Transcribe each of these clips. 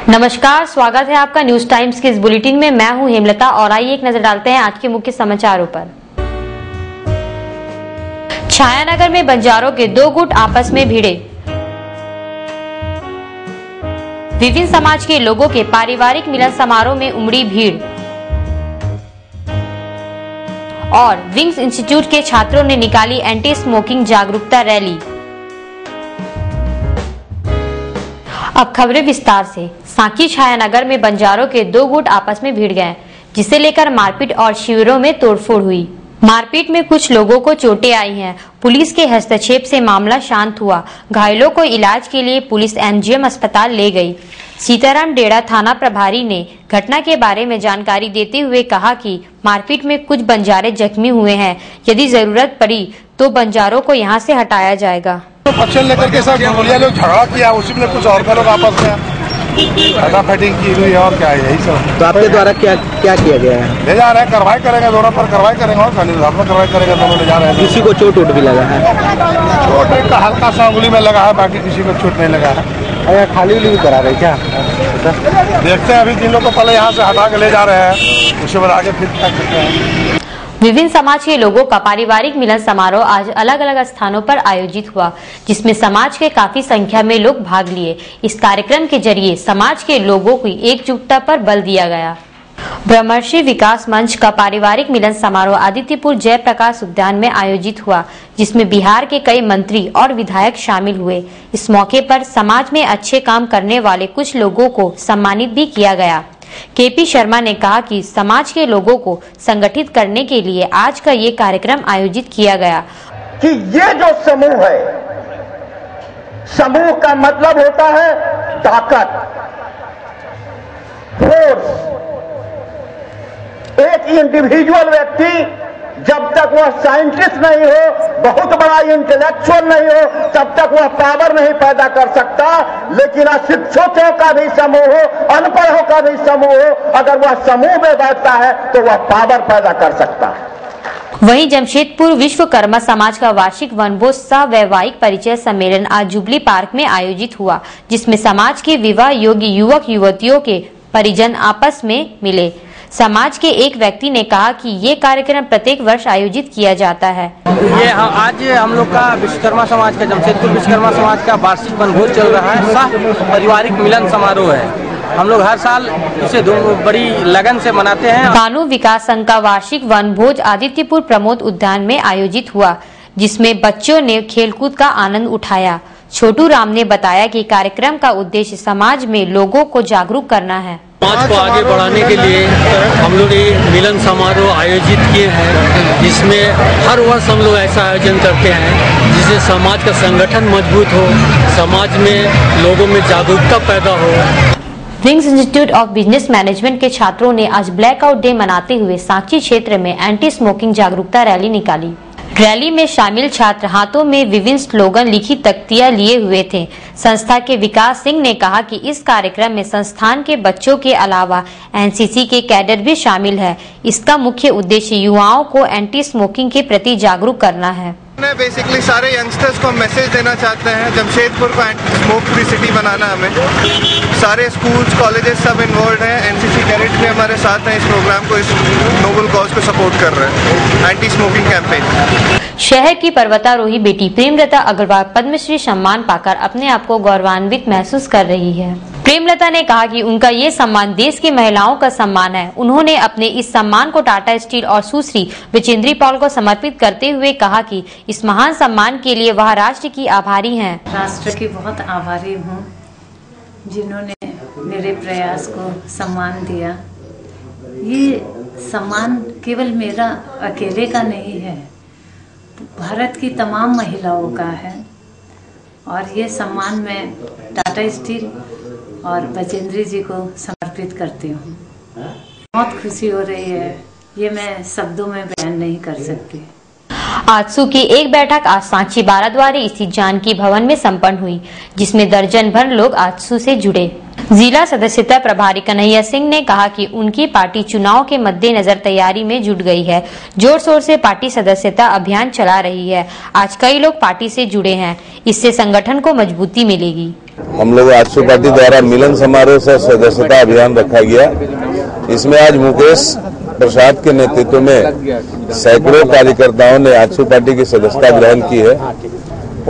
नमस्कार, स्वागत है आपका न्यूज टाइम्स के इस बुलेटिन में। मैं हूं हेमलता और आइए एक नजर डालते हैं आज के मुख्य समाचारों पर। छायानगर में बंजारों के दो गुट आपस में भिड़े। विभिन्न समाज के लोगों के पारिवारिक मिलन समारोह में उमड़ी भीड़ और विंग्स इंस्टीट्यूट के छात्रों ने निकाली एंटी स्मोकिंग जागरूकता रैली। अब खबरें विस्तार से। सांकी छायानगर में बंजारों के दो गुट आपस में भिड़ गए, जिसे लेकर मारपीट और शिविरों में तोड़फोड़ हुई। मारपीट में कुछ लोगों को चोटें आई हैं। पुलिस के हस्तक्षेप से मामला शांत हुआ। घायलों को इलाज के लिए पुलिस एमजीएम अस्पताल ले गई। सीताराम डेड़ा थाना प्रभारी ने घटना के बारे में जानकारी देते हुए कहा कि मारपीट में कुछ बंजारे जख्मी हुए हैं। यदि जरूरत पड़ी तो बंजारों को यहां से हटाया जाएगा। एक्शन लेकर के सब गोलियां लोग झगड़ा किया, उसी में कुछ और लोग आपस में फटाफटी की हुई है और क्या है, यही सब। तो आपके द्वारा क्या किया गया है? ले जा रहे हैं, कार्रवाई करेंगे, दोनों पर कार्रवाई करेंगे और कानूनी हिसाब से कार्रवाई करेंगे। दोनों ले जा रहे हैं। किसी को चोट भी लगा है? चोट एक हल्का सा उंगली में लगा है, बाकी किसी को चोट नहीं लगा है। खाली उली भी करा रहे क्या? देखते हैं, अभी जिन को पहले यहाँ से हटा के ले जा रहे हैं, उसके बाद आगे फिर क्या करते हैं। विभिन्न समाज के लोगों का पारिवारिक मिलन समारोह आज अलग अलग स्थानों पर आयोजित हुआ, जिसमें समाज के काफी संख्या में लोग भाग लिए। इस कार्यक्रम के जरिए समाज के लोगों की एकजुटता पर बल दिया गया। ब्रह्मर्षि विकास मंच का पारिवारिक मिलन समारोह आदित्यपुर जयप्रकाश उद्यान में आयोजित हुआ, जिसमें बिहार के कई मंत्री और विधायक शामिल हुए। इस मौके पर समाज में अच्छे काम करने वाले कुछ लोगों को सम्मानित भी किया गया। केपी शर्मा ने कहा कि समाज के लोगों को संगठित करने के लिए आज का ये कार्यक्रम आयोजित किया गया। कि ये जो समूह है, समूह का मतलब होता है ताकत, फोर्स। एक इंडिविजुअल व्यक्ति जब तक वह साइंटिस्ट नहीं हो, बहुत बड़ा इंटेलेक्चुअल नहीं हो, तब तक वह पावर नहीं पैदा कर सकता। लेकिन अशिक्षितों का भी समूह हो, अनपढ़ों का भी समूह हो, अगर वह समूह में बैठता है तो वह पावर पैदा कर सकता है। वहीं जमशेदपुर विश्वकर्मा समाज का वार्षिक वनभोज सह वैवाहिक परिचय सम्मेलन आज जुबली पार्क में आयोजित हुआ, जिसमें समाज के विवाह योग्य युवक युवतियों के परिजन आपस में मिले। समाज के एक व्यक्ति ने कहा कि ये कार्यक्रम प्रत्येक वर्ष आयोजित किया जाता है। ये आज हम लोग का विश्वकर्मा समाज का, जमशेदपुर विश्वकर्मा समाज का वार्षिक वनभोज चल रहा है। सह पारिवारिक मिलन समारोह है। हम लोग हर साल इसे बड़ी लगन से मनाते हैं। कानू विकास संघ का वार्षिक वनभोज आदित्यपुर प्रमोद उद्यान में आयोजित हुआ, जिसमें बच्चों ने खेलकूद का आनंद उठाया। छोटू राम ने बताया कि कार्यक्रम का उद्देश्य समाज में लोगों को जागरूक करना है। समाज को आगे बढ़ाने के लिए हम लोग ये मिलन समारोह आयोजित किए हैं, जिसमें हर वर्ष हम लोग ऐसा आयोजन करते हैं जिससे समाज का संगठन मजबूत हो, समाज में लोगों में जागरूकता पैदा हो। Wings institute of business management के छात्रों ने आज ब्लैकआउट डे मनाते हुए सांची क्षेत्र में एंटी स्मोकिंग जागरूकता रैली निकाली। रैली में शामिल छात्र हाथों में विभिन्न स्लोगन लिखी तख्तियां लिए हुए थे। संस्था के विकास सिंह ने कहा कि इस कार्यक्रम में संस्थान के बच्चों के अलावा एनसीसी के कैडर भी शामिल है। इसका मुख्य उद्देश्य युवाओं को एंटी स्मोकिंग के प्रति जागरूक करना है। बेसिकली सारे यंगस्टर्स को मैसेज देना चाहते हैं, जमशेदपुर को एंटी स्मोक फ्री सिटी बनाना। हमें सारे स्कूल्स कॉलेजेस सब इन्वॉल्व हैं। एनसीसी कैडेट भी हमारे साथ हैं। इस प्रोग्राम को, इस नोबल कॉज को सपोर्ट कर रहे हैं, एंटी स्मोकिंग कैंपेन। शहर की पर्वतारोही बेटी प्रेमलता अग्रवाल पद्मश्री सम्मान पाकर अपने आप को गौरवान्वित महसूस कर रही है। प्रेमलता ने कहा कि उनका ये सम्मान देश की महिलाओं का सम्मान है। उन्होंने अपने इस सम्मान को टाटा स्टील और सुश्री विजेंद्री पॉल को समर्पित करते हुए कहा कि इस महान सम्मान के लिए वह राष्ट्र की आभारी हैं। राष्ट्र की बहुत आभारी हूँ, जिन्होंने मेरे प्रयास को सम्मान दिया। ये सम्मान केवल मेरा अकेले का नहीं है, भारत की तमाम महिलाओं का है। और ये सम्मान मैं टाटा स्टील और बजेंद्री जी को समर्पित करती हूँ। बहुत खुशी हो रही है, ये मैं शब्दों में बयान नहीं कर सकती। आजसू की एक बैठक आज सांची बाराद्वारी स्थित जानकी भवन में संपन्न हुई, जिसमें दर्जन भर लोग आजसू से जुड़े। जिला सदस्यता प्रभारी कन्हैया सिंह ने कहा कि उनकी पार्टी चुनाव के मद्देनजर तैयारी में जुट गई है। जोर शोर से पार्टी सदस्यता अभियान चला रही है। आज कई लोग पार्टी से जुड़े हैं, इससे संगठन को मजबूती मिलेगी। हम लोग आजसू पार्टी द्वारा मिलन समारोह से सदस्यता अभियान रखा गया। इसमें आज मुकेश प्रसाद के नेतृत्व में सैकड़ों कार्यकर्ताओं ने आजसू पार्टी की सदस्यता ग्रहण की है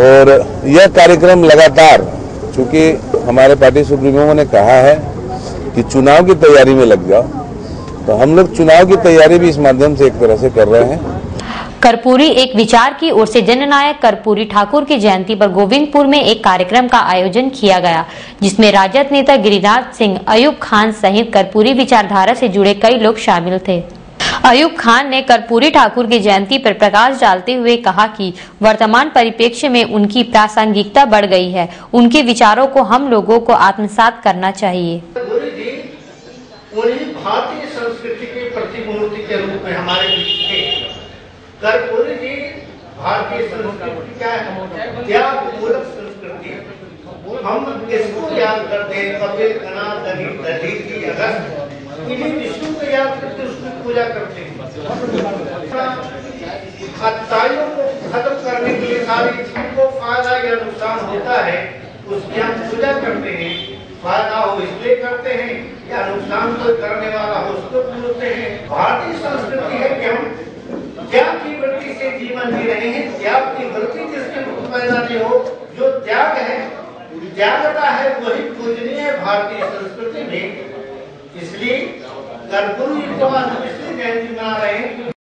और यह कार्यक्रम लगातार, चूंकि हमारे पार्टी सुप्रीमो ने कहा है कि चुनाव की तैयारी में लग जाओ, तो हम लोग चुनाव की तैयारी भी इस माध्यम से एक तरह से कर रहे हैं। कर्पूरी एक विचार की ओर से जननायक कर्पूरी ठाकुर की जयंती पर गोविंदपुर में एक कार्यक्रम का आयोजन किया गया, जिसमें राजद नेता गिरिराज सिंह, अयूब खान सहित कर्पूरी विचारधारा से जुड़े कई लोग शामिल थे। अयूब खान ने कर्पूरी ठाकुर की जयंती पर प्रकाश डालते हुए कहा कि वर्तमान परिप्रेक्ष्य में उनकी प्रासंगिकता बढ़ गई है। उनके विचारों को हम लोगों को आत्मसात करना चाहिए। भारतीय संस्कृति की प्रतिमूर्ति के रूप में हमारे बीच थे। कर्पूरी जी भारतीय संस्कृति क्या है? त्याग मूलक संस्कृति। हम इसको याद करते हैं, कबीर कना दलीची अगस्त, इन्हीं विष्णु को याद करके उसकी पूजा करते हैं। अच्छाइयों को खत्म करने के लिए सारी जिनको फायदा या नुकसान होता है उसकी हम पूजा करते हैं। फायदा हो इसलिए करते हैं या नुकसान कोई करने वाला हो उसको पूजते हैं। भारतीय संस्कृति है कि हम त्याग की वृत्ति से जीवन जी रहे हैं। त्याग की वृत्ति जिसके पैदा नहीं हो, जो त्याग है, त्यागता है, वही पूजनीय है भारतीय संस्कृति में। इसलिए कर्पूरी को आज इसलिए जयंती मना रहे हैं।